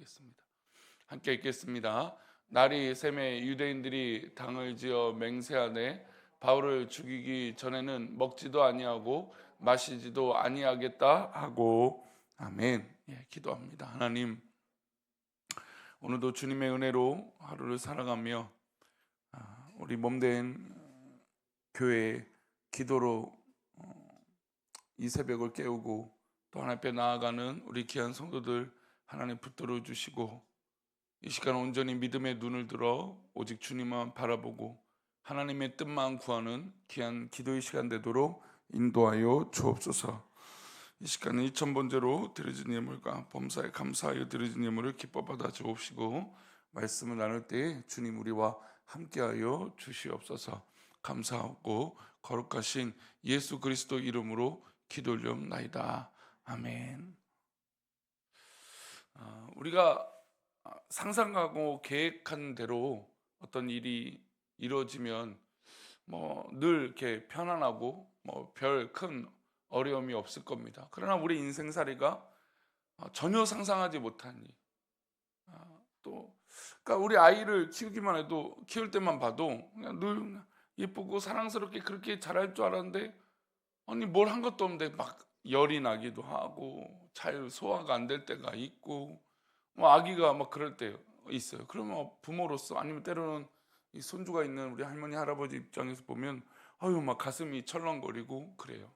나누겠습니다. 함께 읽겠습니다. 날이 샘에 유대인들이 당을 지어 맹세하되 바울을 죽이기 전에는 먹지도 아니하고 마시지도 아니하겠다 하고. 아멘. 기도합니다. 하나님, 오늘도 주님의 은혜로 하루를 살아가며 우리 몸된 교회 기도로 이 새벽을 깨우고 또 하나님 앞에 나아가는 우리 귀한 성도들 하나님 붙들어 주시고, 이 시간 온전히 믿음의 눈을 들어 오직 주님만 바라보고 하나님의 뜻만 구하는 귀한 기도의 시간 되도록 인도하여 주옵소서. 이 시간은 2000번째로 드려진 예물과 범사에 감사하여 드려진 예물을 기뻐 받아 주옵시고, 말씀을 나눌 때 주님 우리와 함께하여 주시옵소서. 감사하고 거룩하신 예수 그리스도 이름으로 기도 올려옵나이다. 아멘. 우리가 상상하고 계획한 대로 어떤 일이 이루어지면 늘 이렇게 편안하고 별 큰 어려움이 없을 겁니다. 그러나 우리 인생살이가 전혀 상상하지 못한 일, 그러니까 우리 아이를 키우기만 해도, 키울 때만 봐도 그냥 늘 예쁘고 사랑스럽게 그렇게 자랄 줄 알았는데, 아니 뭘 한 것도 없는데 막 열이 나기도 하고 잘 소화가 안 될 때가 있고, 아기가 막 그럴 때 있어요. 그러면 부모로서, 아니면 때로는 이 손주가 있는 우리 할머니 할아버지 입장에서 보면 막 가슴이 철렁거리고 그래요.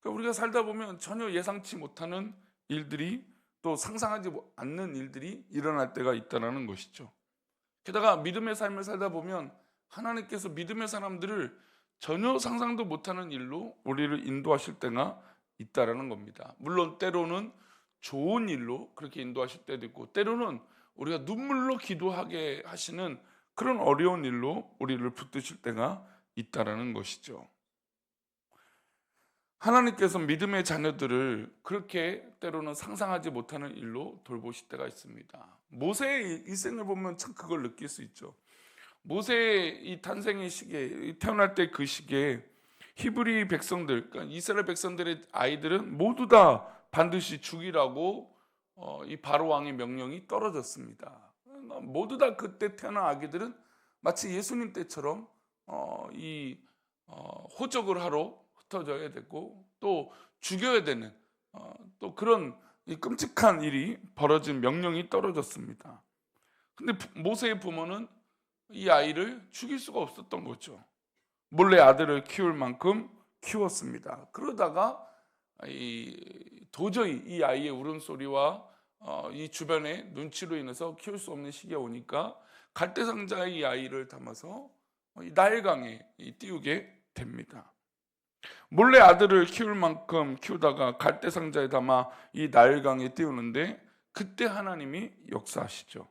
그러니까 우리가 살다 보면 전혀 예상치 못하는 일들이, 또 상상하지 않는 일들이 일어날 때가 있다는 것이죠. 게다가 믿음의 삶을 살다 보면 하나님께서 믿음의 사람들을 전혀 상상도 못하는 일로 우리를 인도하실 때가 있다라는 겁니다. 물론 때로는 좋은 일로 그렇게 인도하실 때도 있고, 때로는 우리가 눈물로 기도하게 하시는 그런 어려운 일로 우리를 붙드실 때가 있다라는 것이죠. 하나님께서 믿음의 자녀들을 그렇게 때로는 상상하지 못하는 일로 돌보실 때가 있습니다. 모세의 일생을 보면 참 그걸 느낄 수 있죠. 모세의 이 탄생의 시기에, 태어날 때 그 시기에 히브리 백성들, 그러니까 이스라엘 백성들의 아이들은 모두 다 반드시 죽이라고 이 바로 왕의 명령이 떨어졌습니다. 모두 다 그때 태어난 아기들은 마치 예수님 때처럼 호적을 하러 흩어져야 되고 또 죽여야 되는 또 그런 이 끔찍한 일이 벌어진 명령이 떨어졌습니다. 근데 모세의 부모는 이 아이를 죽일 수가 없었던 거죠. 몰래 아들을 키울 만큼 키웠습니다. 그러다가 도저히 이 아이의 울음소리와 이 주변의 눈치로 인해서 키울 수 없는 시기가 오니까 갈대상자의 이 아이를 담아서 이 나일강에 띄우게 됩니다. 몰래 아들을 키울 만큼 키우다가 갈대상자에 담아 이 나일강에 띄우는데, 그때 하나님이 역사하시죠.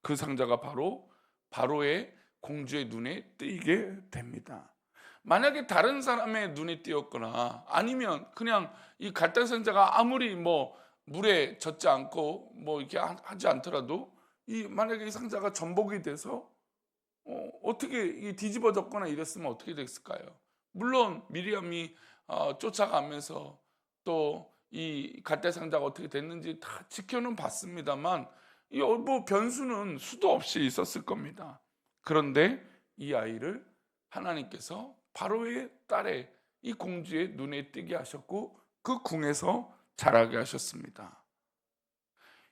그 상자가 바로 바로의 공주의 눈에 띄게 됩니다. 만약에 다른 사람의 눈에 띄었거나 아니면 그냥 이 갈대상자가 아무리 물에 젖지 않고 이렇게 하지 않더라도, 만약에 이 상자가 전복이 돼서 어떻게 뒤집어졌거나 이랬으면 어떻게 됐을까요? 물론 미리암이 쫓아가면서 또 이 갈대상자가 어떻게 됐는지 다 지켜는 봤습니다만, 변수는 수도 없이 있었을 겁니다. 그런데 이 아이를 하나님께서 바로의 딸의 이 공주의 눈에 띄게 하셨고 그 궁에서 자라게 하셨습니다.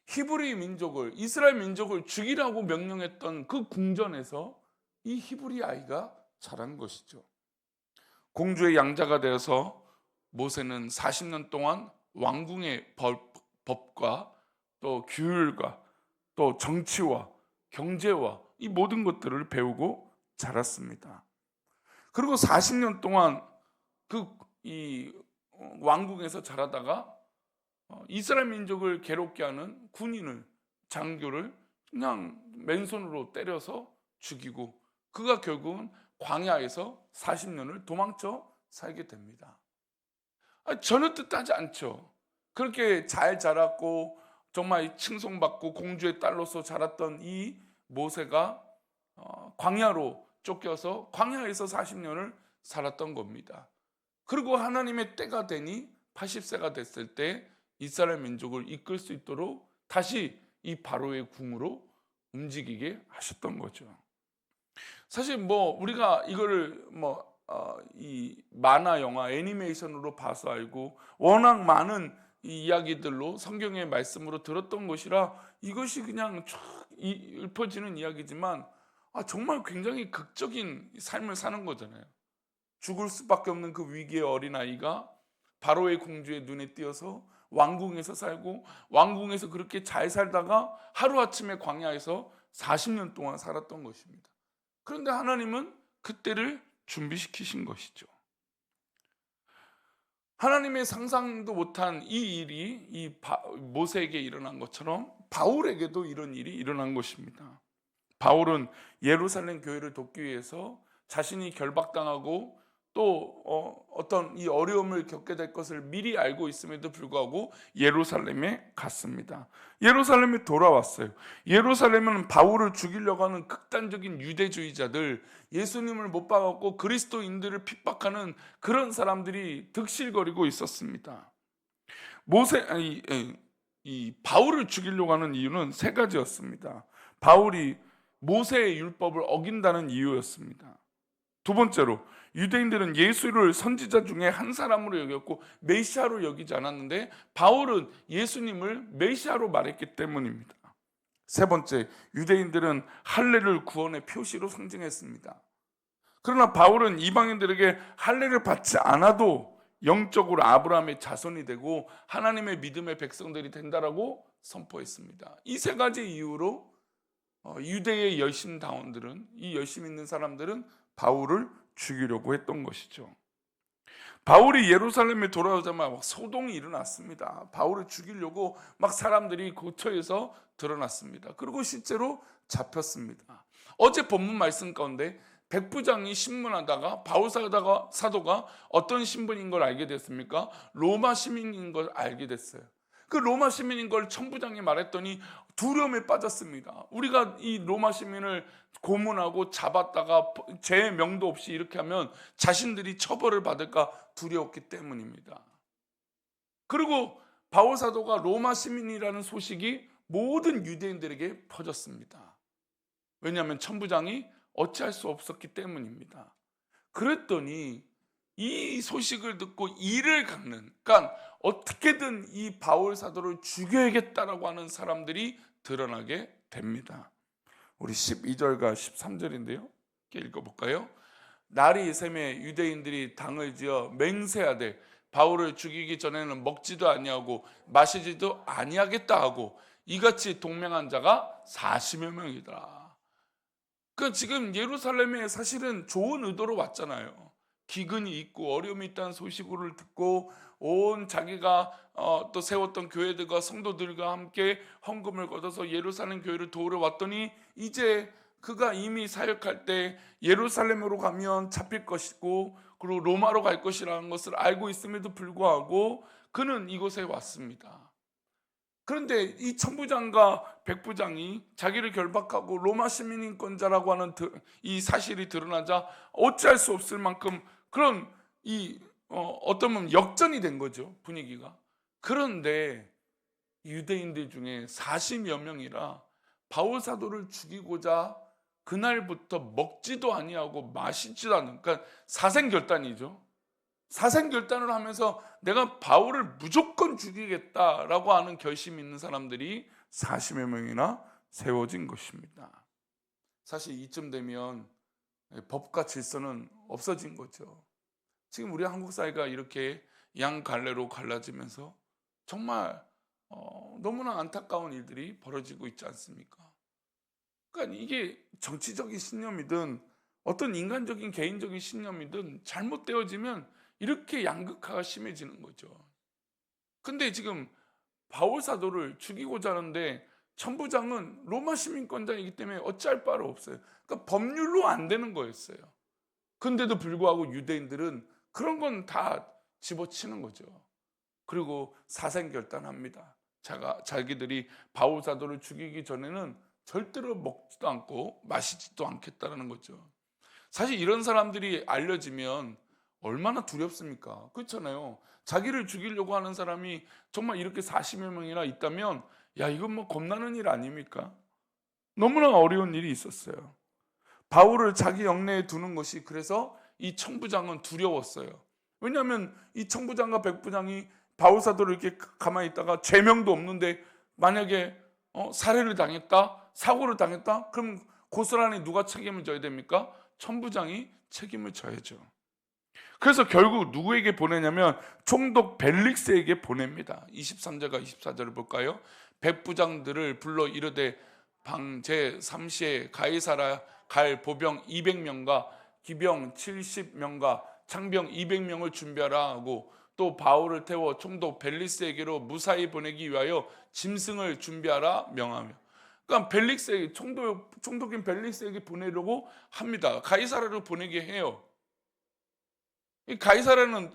히브리 민족을, 이스라엘 민족을 죽이라고 명령했던 그 궁전에서 이 히브리 아이가 자란 것이죠. 공주의 양자가 되어서 모세는 40년 동안 왕궁의 법과 또 규율과 또 정치와 경제와 이 모든 것들을 배우고 자랐습니다. 그리고 40년 동안 이 왕궁에서 자라다가 이스라엘 민족을 괴롭게 하는 군인을, 장교를 그냥 맨손으로 때려서 죽이고, 그가 결국은 광야에서 40년을 도망쳐 살게 됩니다. 전혀 뜻하지 않죠. 그렇게 잘 자랐고 정말 칭송받고 공주의 딸로서 자랐던 이 모세가 광야로 쫓겨서 광야에서 40년을 살았던 겁니다. 그리고 하나님의 때가 되니 80세가 됐을 때 이스라엘 민족을 이끌 수 있도록 다시 이 바로의 궁으로 움직이게 하셨던 거죠. 사실 뭐 우리가 이거를 이 만화 영화 애니메이션으로 봐서 알고 워낙 많은 이 이야기들로 성경의 말씀으로 들었던 것이라 이것이 그냥 쫙 읊어지는 이야기지만 정말 굉장히 극적인 삶을 사는 거잖아요. 죽을 수밖에 없는 그 위기의 어린아이가 바로의 공주의 눈에 띄어서 왕궁에서 살고 왕궁에서 그렇게 잘 살다가 하루아침에 광야에서 40년 동안 살았던 것입니다. 그런데 하나님은 그때를 준비시키신 것이죠. 하나님의 상상도 못한 이 일이 모세에게 일어난 것처럼 바울에게도 이런 일이 일어난 것입니다. 바울은 예루살렘 교회를 돕기 위해서 자신이 결박당하고 또 어떤 이 어려움을 겪게 될 것을 미리 알고 있음에도 불구하고 예루살렘에 갔습니다. 예루살렘에 돌아왔어요. 예루살렘은 바울을 죽이려고 하는 극단적인 유대주의자들, 예수님을 못 박았고 그리스도인들을 핍박하는 그런 사람들이 득실거리고 있었습니다. 이 바울을 죽이려고 하는 이유는 세 가지였습니다. 바울이 모세의 율법을 어긴다는 이유였습니다. 두 번째로 유대인들은 예수를 선지자 중에 한 사람으로 여겼고 메시아로 여기지 않았는데 바울은 예수님을 메시아로 말했기 때문입니다. 세 번째, 유대인들은 할례를 구원의 표시로 상징했습니다. 그러나 바울은 이방인들에게 할례를 받지 않아도 영적으로 아브라함의 자손이 되고 하나님의 믿음의 백성들이 된다라고 선포했습니다. 이 세 가지 이유로 유대의 열심당원들은, 이 열심 있는 사람들은 바울을 죽이려고 했던 것이죠. 바울이 예루살렘에 돌아오자마자 막 소동이 일어났습니다. 바울을 죽이려고 막 사람들이 고처에서 드러났습니다. 그리고 실제로 잡혔습니다. 어제 본문 말씀 가운데 백부장이 신문하다가 바울 사도가 어떤 신분인 걸 알게 됐습니까? 로마 시민인 걸 알게 됐어요. 그 로마 시민인 걸 천부장이 말했더니 두려움에 빠졌습니다. 우리가 이 로마 시민을 고문하고 잡았다가 제 명도 없이 이렇게 하면 자신들이 처벌을 받을까 두려웠기 때문입니다. 그리고 바울 사도가 로마 시민이라는 소식이 모든 유대인들에게 퍼졌습니다. 왜냐하면 천부장이 어찌할 수 없었기 때문입니다. 그랬더니 이 소식을 듣고 이를 깎는, 그러니까 어떻게든 이 바울 사도를 죽여야겠다라고 하는 사람들이 드러나게 됩니다. 우리 12절과 13절인데요. 읽어볼까요? 날이 새매 유대인들이 당을 지어 맹세하되 바울을 죽이기 전에는 먹지도 아니하고 마시지도 아니하겠다 하고 이같이 동맹한 자가 40여 명이더라. 그러니까 지금 예루살렘에 사실은 좋은 의도로 왔잖아요. 기근이 있고 어려움이 있다는 소식을 듣고 온 자기가 또 세웠던 교회들과 성도들과 함께 헌금을 걷어서 예루살렘 교회를 도우러 왔더니 이제 그가 이미 사역할 때 예루살렘으로 가면 잡힐 것이고 그리고 로마로 갈 것이라는 것을 알고 있음에도 불구하고 그는 이곳에 왔습니다. 그런데 이 천부장과 백부장이 자기를 결박하고 로마 시민인권자라고 하는 이 사실이 드러나자 어찌할 수 없을 만큼 그런 어떤 보면 역전이 된 거죠, 분위기가. 그런데 유대인들 중에 40여 명이라 바울 사도를 죽이고자 그날부터 먹지도 아니하고 마시지도 않는, 그러니까 사생결단이죠. 사생결단을 하면서 내가 바울을 무조건 죽이겠다라고 하는 결심이 있는 사람들이 40여 명이나 세워진 것입니다. 사실 이쯤 되면 법과 질서는 없어진 거죠. 지금 우리 한국 사회가 이렇게 양갈래로 갈라지면서 정말 너무나 안타까운 일들이 벌어지고 있지 않습니까? 그러니까 이게 정치적인 신념이든 어떤 인간적인 개인적인 신념이든 잘못되어지면 이렇게 양극화가 심해지는 거죠. 근데 지금 바울 사도를 죽이고자 하는데 천부장은 로마 시민권자이기 때문에 어찌할 바가 없어요. 그러니까 법률로 안 되는 거였어요. 근데도 불구하고 유대인들은 그런 건 다 집어치는 거죠. 그리고 사생결단합니다. 자기들이 바울 사도를 죽이기 전에는 절대로 먹지도 않고 마시지도 않겠다는 거죠. 사실 이런 사람들이 알려지면 얼마나 두렵습니까? 그렇잖아요. 자기를 죽이려고 하는 사람이 정말 이렇게 40여 명이나 있다면 야, 이건 뭐 겁나는 일 아닙니까? 너무나 어려운 일이 있었어요. 바울을 자기 영내에 두는 것이, 그래서 이 청부장은 두려웠어요. 왜냐하면 이 청부장과 백부장이 바울 사도를 이렇게 가만히 있다가 죄명도 없는데 만약에 살해를 당했다, 사고를 당했다, 그럼 고스란히 누가 책임을 져야 됩니까? 천부장이 책임을 져야죠. 그래서 결국 누구에게 보내냐면 총독 벨릭스에게 보냅니다. 23절과 24절을 볼까요? 백부장들을 불러 이르되 방제 3시에 가이사라 갈 보병 200명과 기병 70명과 창병 200명을 준비하라 하고, 또 바울을 태워 총독 벨릭스에게로 무사히 보내기 위하여 짐승을 준비하라 명하며. 그러니까 벨릭스에게, 총독인 벨릭스에게 보내려고 합니다. 가이사라로 보내게 해요. 이 가이사라는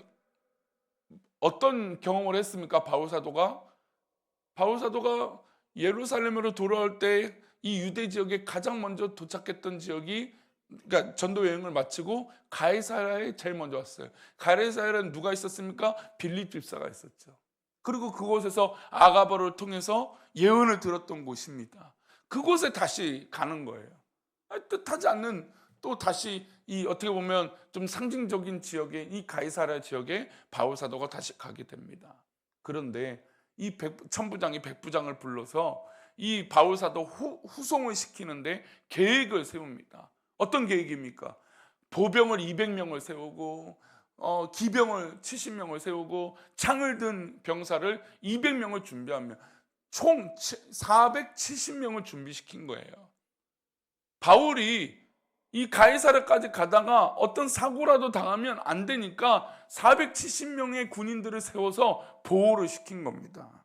어떤 경험을 했습니까? 바울 사도가 예루살렘으로 돌아올 때 이 유대 지역에 가장 먼저 도착했던 지역이, 그러니까 전도 여행을 마치고 가이사라에 제일 먼저 왔어요. 가이사라에는 누가 있었습니까? 빌립 집사가 있었죠. 그리고 그곳에서 아가버를 통해서 예언을 들었던 곳입니다. 그곳에 다시 가는 거예요. 뜻하지 않는, 또 다시 이 어떻게 보면 좀 상징적인 지역에, 이 가이사라 지역에 바울 사도가 다시 가게 됩니다. 그런데 이 천부장이 백부장을 불러서 이 바울 사도 후송을 시키는데 계획을 세웁니다. 어떤 계획입니까? 보병을 200명을 세우고 기병을 70명을 세우고 창을 든 병사를 200명을 준비하며 총 470명을 준비시킨 거예요. 바울이 이 가이사라까지 가다가 어떤 사고라도 당하면 안 되니까 470명의 군인들을 세워서 보호를 시킨 겁니다.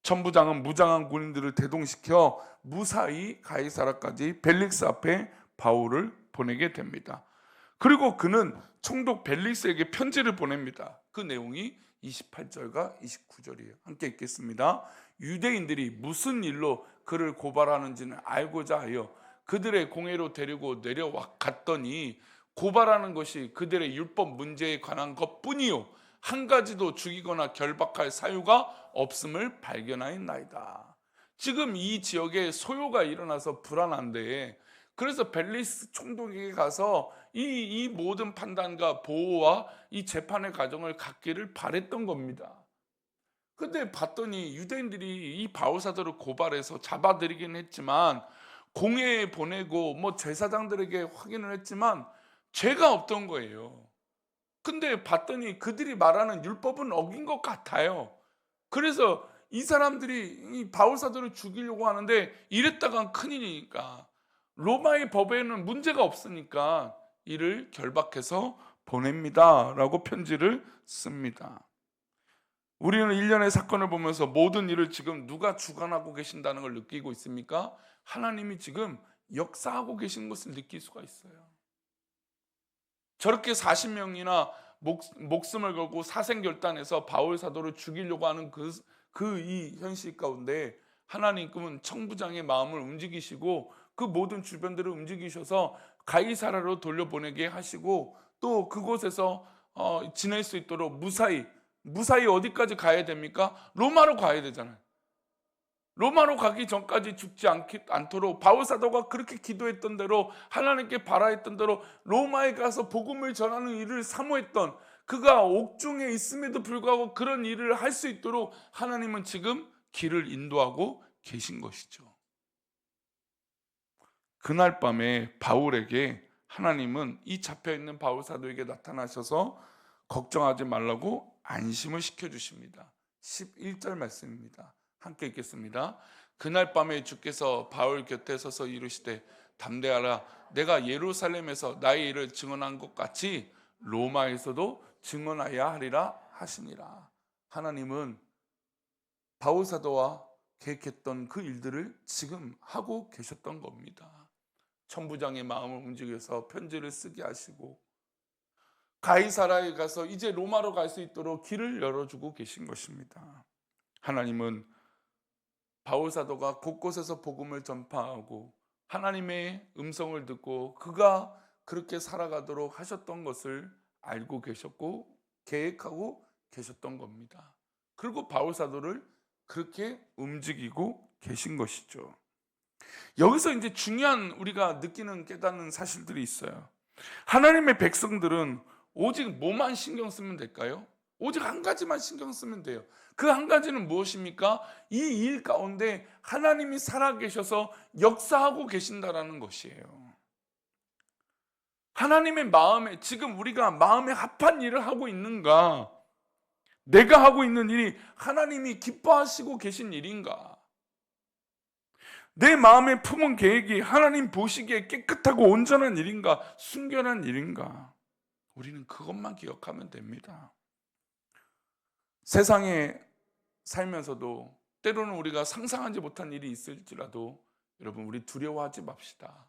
천부장은 무장한 군인들을 대동시켜 무사히 가이사라까지 벨릭스 앞에 바울을 보내게 됩니다. 그리고 그는 총독 벨릭스에게 편지를 보냅니다. 그 내용이 28절과 29절이에요. 함께 읽겠습니다. 유대인들이 무슨 일로 그를 고발하는지는 알고자 하여 그들의 공회로 데리고 내려갔더니 고발하는 것이 그들의 율법 문제에 관한 것뿐이요 한 가지도 죽이거나 결박할 사유가 없음을 발견하였나이다. 지금 이 지역에 소요가 일어나서 불안한데, 그래서 벨리스 총독에게 가서 이 모든 판단과 보호와 이 재판의 과정을 갖기를 바랬던 겁니다. 근데 봤더니 유대인들이 이 바울 사도를 고발해서 잡아들이긴 했지만, 공회에 보내고 뭐 제사장들에게 확인을 했지만 죄가 없던 거예요. 근데 봤더니 그들이 말하는 율법은 어긴 것 같아요. 그래서 이 사람들이 이 바울 사도를 죽이려고 하는데 이랬다간 큰일이니까, 로마의 법에는 문제가 없으니까 이를 결박해서 보냅니다 라고 편지를 씁니다. 우리는 일련의 사건을 보면서 모든 일을 지금 누가 주관하고 계신다는 걸 느끼고 있습니까? 하나님이 지금 역사하고 계신 것을 느낄 수가 있어요. 저렇게 40명이나 목숨을 걸고 사생결단해서 바울 사도를 죽이려고 하는 이 현실 가운데 하나님은 청부장의 마음을 움직이시고 그 모든 주변들을 움직이셔서 가이사라로 돌려보내게 하시고, 또 그곳에서 지낼 수 있도록 무사히 어디까지 가야 됩니까? 로마로 가야 되잖아요. 로마로 가기 전까지 죽지 않도록 바울 사도가 그렇게 기도했던 대로, 하나님께 바라했던 대로 로마에 가서 복음을 전하는 일을 사모했던, 그가 옥중에 있음에도 불구하고 그런 일을 할 수 있도록 하나님은 지금 길을 인도하고 계신 것이죠. 그날 밤에 바울에게 하나님은 이 잡혀있는 바울 사도에게 나타나셔서 걱정하지 말라고 안심을 시켜주십니다. 11절 말씀입니다. 함께 읽겠습니다. 그날 밤에 주께서 바울 곁에 서서 이르시되 담대하라, 내가 예루살렘에서 나의 일을 증언한 것 같이 로마에서도 증언하여야 하리라 하시니라. 하나님은 바울 사도와 계획했던 그 일들을 지금 하고 계셨던 겁니다. 천부장의 마음을 움직여서 편지를 쓰게 하시고 가이사라에 가서 이제 로마로 갈 수 있도록 길을 열어주고 계신 것입니다. 하나님은 바울 사도가 곳곳에서 복음을 전파하고 하나님의 음성을 듣고 그가 그렇게 살아가도록 하셨던 것을 알고 계셨고 계획하고 계셨던 겁니다. 그리고 바울 사도를 그렇게 움직이고 계신 것이죠. 여기서 이제 중요한 우리가 느끼는 깨닫는 사실들이 있어요. 하나님의 백성들은 오직 뭐만 신경 쓰면 될까요? 오직 한 가지만 신경 쓰면 돼요. 그 한 가지는 무엇입니까? 이 일 가운데 하나님이 살아계셔서 역사하고 계신다라는 것이에요. 하나님의 마음에, 지금 우리가 마음에 합한 일을 하고 있는가? 내가 하고 있는 일이 하나님이 기뻐하시고 계신 일인가? 내 마음에 품은 계획이 하나님 보시기에 깨끗하고 온전한 일인가? 순결한 일인가? 우리는 그것만 기억하면 됩니다. 세상에 살면서도 때로는 우리가 상상하지 못한 일이 있을지라도 여러분, 우리 두려워하지 맙시다.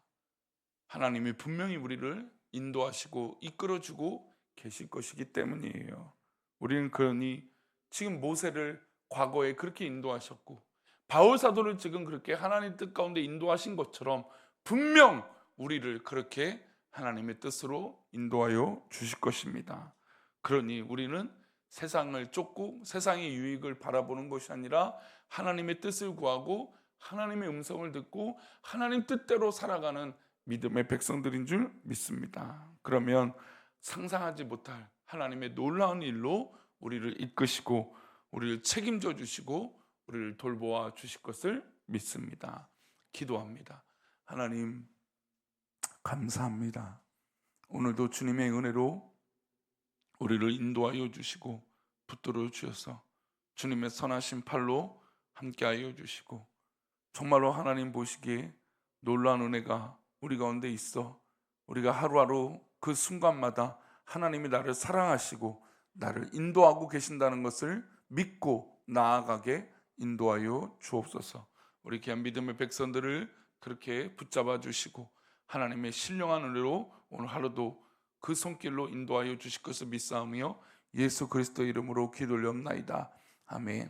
하나님이 분명히 우리를 인도하시고 이끌어주고 계실 것이기 때문이에요. 우리는 그러니 지금 모세를 과거에 그렇게 인도하셨고 바울 사도를 지금 그렇게 하나님 뜻 가운데 인도하신 것처럼 분명 우리를 그렇게 하나님의 뜻으로 인도하여 주실 것입니다. 그러니 우리는 세상을 쫓고 세상의 유익을 바라보는 것이 아니라 하나님의 뜻을 구하고 하나님의 음성을 듣고 하나님 뜻대로 살아가는 믿음의 백성들인 줄 믿습니다. 그러면 상상하지 못할 하나님의 놀라운 일로 우리를 이끄시고 우리를 책임져 주시고 우리를 돌보아 주실 것을 믿습니다. 기도합니다. 하나님, 감사합니다. 오늘도 주님의 은혜로 우리를 인도하여 주시고 붙들어 주셔서 주님의 선하신 팔로 함께하여 주시고 정말로 하나님 보시기에 놀라운 은혜가 우리 가운데 있어 우리가 하루하루 그 순간마다 하나님이 나를 사랑하시고 나를 인도하고 계신다는 것을 믿고 나아가게 인도하여 주옵소서. 우리 귀한 믿음의 백성들을 그렇게 붙잡아 주시고 하나님의 신령한 은혜로 오늘 하루도 그 손길로 인도하여 주실 것을 믿사오며 예수 그리스도 이름으로 기도 올리옵나이다. 아멘.